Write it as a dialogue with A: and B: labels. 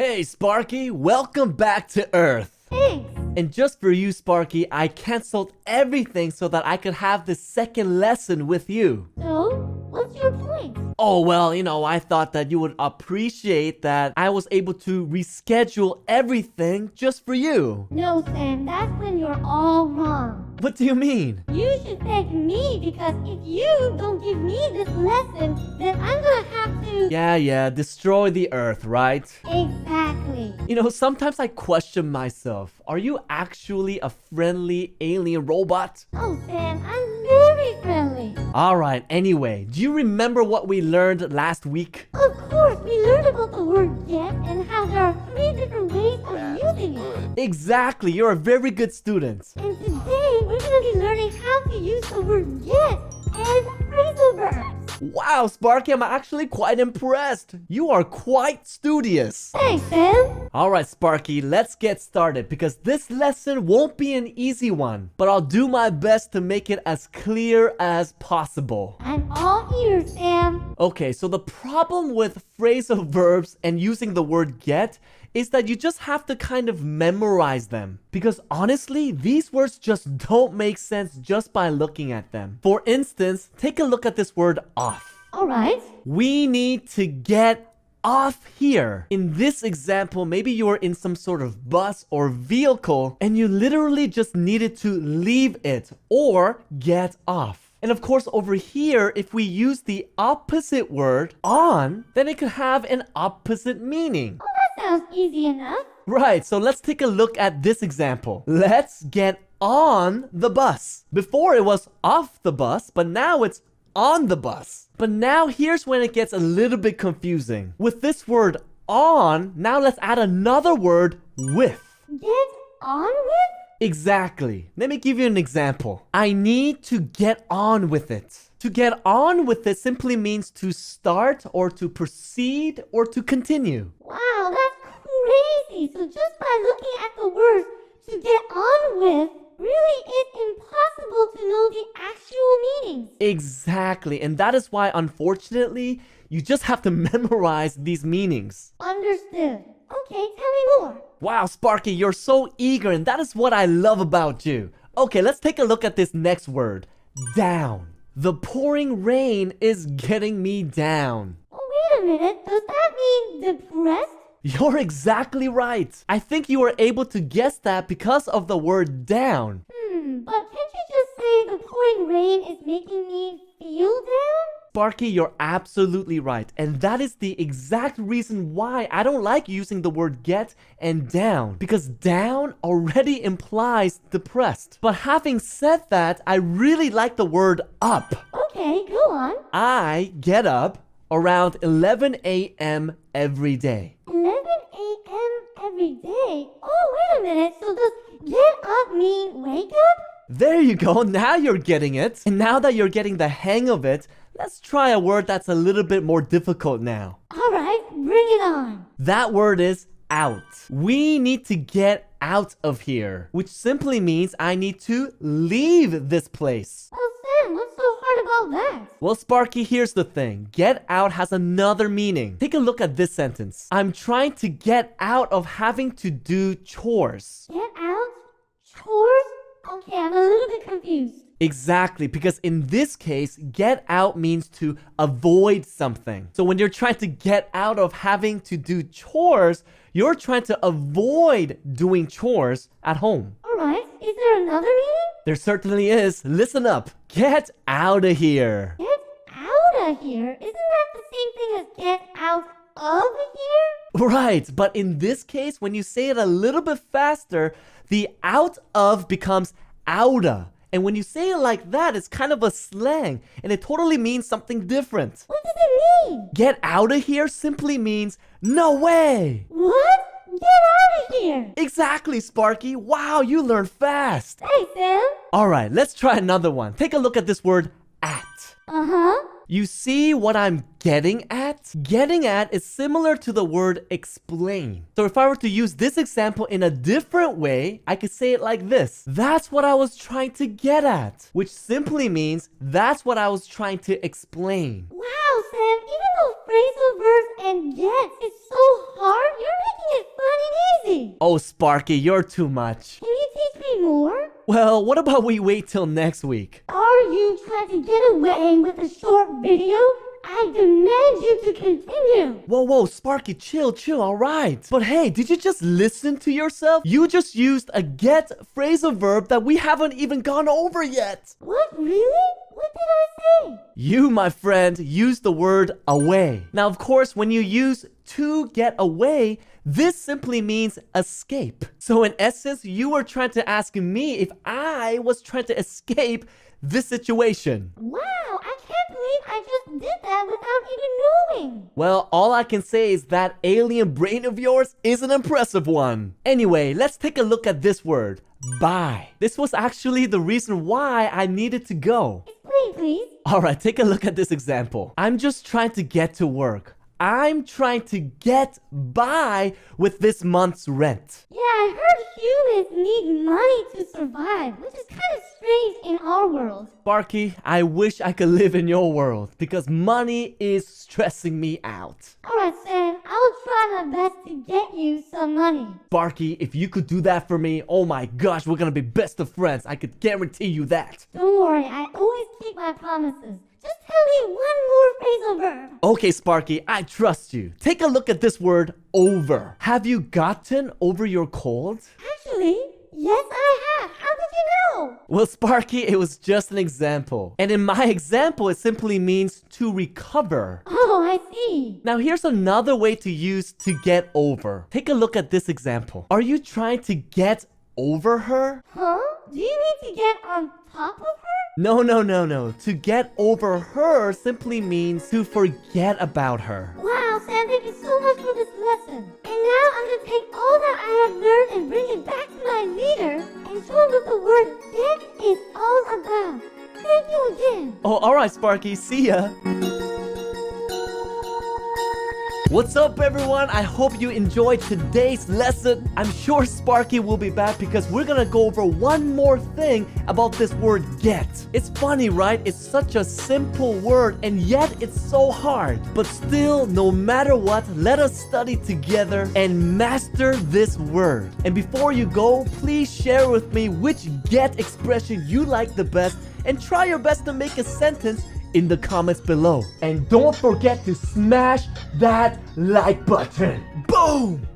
A: Hey, Sparky, welcome back to Earth.
B: Thanks.
A: And just for you, Sparky, I canceled everything so that I could have this second lesson with you.
B: So, what's your point?
A: Oh, well, I thought that you would appreciate that I was able to reschedule everything just for you.
B: No, Sam, that's when you're all wrong.
A: What do you mean?
B: You should thank me because if you don't give me this lesson, then I'm gonna have to...
A: Yeah, destroy the Earth, right?
B: Exactly.
A: Sometimes I question myself. Are you actually a friendly alien robot?
B: Oh, Sam, I'm very friendly.
A: Alright, anyway, do you remember what we learned last week?
B: Of course, we learned about the word get and how there are 3 different ways of using it.
A: Exactly, you're a very good student.
B: And today, we're gonna be learning how to use the word get and phrasal verbs.
A: Wow, Sparky, I'm actually quite impressed. You are quite studious.
B: Thanks, Sam.
A: Alright, Sparky, let's get started because this lesson won't be an easy one, but I'll do my best to make it as clear as possible.
B: I'm all ears, Sam.
A: Okay, so the problem with phrasal verbs and using the word get is that you just have to kind of memorize them. Because honestly, these words just don't make sense just by looking at them. For instance, take a look at this word off.
B: Alright.
A: We need to get off here. In this example, maybe you're in some sort of bus or vehicle and you literally just needed to leave it or get off. And of course, over here, if we use the opposite word, on, then it could have an opposite meaning.
B: Oh, that sounds easy enough.
A: Right, so let's take a look at this example. Let's get on the bus. Before it was off the bus, but now it's on the bus. But now here's when it gets a little bit confusing. With this word on, now let's add another word with.
B: Get on with?
A: Exactly. Let me give you an example. I need to get on with it. To get on with it simply means to start or to proceed or to continue.
B: Wow, that's crazy. So just by looking at the word to get on with, really it's impossible to know the actual meanings.
A: Exactly. And that is why, unfortunately, you just have to memorize these meanings.
B: Understood. Okay, tell me more.
A: Wow, Sparky, you're so eager, and that is what I love about you. Okay, let's take a look at this next word. Down. The pouring rain is getting me down.
B: Oh, wait a minute. Does that mean depressed?
A: You're exactly right. I think you were able to guess that because of the word down.
B: But can't you just say the pouring rain is making me feel down?
A: Sparky, you're absolutely right. And that is the exact reason why I don't like using the word get and down. Because down already implies depressed. But having said that, I really like the word up.
B: Okay, go on.
A: I get up around 11 a.m. every day.
B: 11 a.m. every day? Oh, wait a minute. So does get up mean wake up?
A: There you go. Now you're getting it. And now that you're getting the hang of it, let's try a word that's a little bit more difficult now.
B: All right, bring it on.
A: That word is out. We need to get out of here, which simply means I need to leave this place.
B: Oh, Sam, what's so hard about that?
A: Well, Sparky, here's the thing. Get out has another meaning. Take a look at this sentence. I'm trying to get out of having to do chores.
B: Get out? Chores? Okay, I'm a little bit confused.
A: Exactly, because in this case, get out means to avoid something. So when you're trying to get out of having to do chores, you're trying to avoid doing chores at home.
B: All right, is there another meaning?
A: There certainly is. Listen up. Get out of here.
B: Get out of here? Isn't that the same thing as get out of here?
A: Right, but in this case, when you say it a little bit faster, the out of becomes outa. And when you say it like that, it's kind of a slang, and it totally means something different.
B: What does it mean?
A: Get out of here simply means no way.
B: What? Get out of here!
A: Exactly, Sparky. Wow, you learn fast.
B: Hey, Sam.
A: All right, let's try another one. Take a look at this word at.
B: Uh-huh.
A: You see what I'm getting at? Getting at is similar to the word explain. So if I were to use this example in a different way, I could say it like this. That's what I was trying to get at, which simply means that's what I was trying to explain.
B: Wow, Sam, even though phrasal verbs and get is so hard, you're making it
A: Oh, Sparky, you're too much.
B: Can you teach me more?
A: Well, what about we wait till next week?
B: Are you trying to get away with a short video? I demand you to continue.
A: Whoa, Sparky, chill, alright. But hey, did you just listen to yourself? You just used a get phrasal verb that we haven't even gone over yet.
B: What, really? What did I say?
A: You, my friend, used the word away. Now, of course, when you use to get away, this simply means escape. So in essence, you were trying to ask me if I was trying to escape this situation.
B: Wow, I can't believe I just did that without even knowing.
A: Well, all I can say is that alien brain of yours is an impressive one. Anyway, let's take a look at this word, bye. This was actually the reason why I needed to go.
B: Explain, please.
A: Alright, take a look at this example. I'm just trying to get to work. I'm trying to get by with this month's rent.
B: Yeah, I heard humans need money to survive, which is kind of strange in our world.
A: Sparky, I wish I could live in your world because money is stressing me out.
B: Alright, Sam, I'll try my best to get you some money.
A: Sparky, if you could do that for me, oh my gosh, we're gonna be best of friends. I could guarantee you that.
B: Don't worry, I always keep my promises. Just tell me one more phrasal verb.
A: Okay, Sparky, I trust you. Take a look at this word, over. Have you gotten over your cold?
B: Actually, yes, I have. How did you know?
A: Well, Sparky, it was just an example. And in my example, it simply means to recover.
B: Oh, I see.
A: Now, here's another way to use to get over. Take a look at this example. Are you trying to get over her?
B: Huh? Do you mean to get on top of her?
A: No. To get over her simply means to forget about her.
B: Wow, Sam, thank you so much for this lesson. And now I'm going to take all that I have learned and bring it back to my leader and show him what the word get is all about. Thank you again.
A: Oh, alright, Sparky. See ya. What's up, everyone? I hope you enjoyed today's lesson. I'm sure Sparky will be back because we're gonna go over one more thing about this word get. It's funny, right? It's such a simple word and yet it's so hard. But still, no matter what, let us study together and master this word. And before you go, please share with me which get expression you like the best and try your best to make a sentence in the comments below. And don't forget to smash that like button. Boom!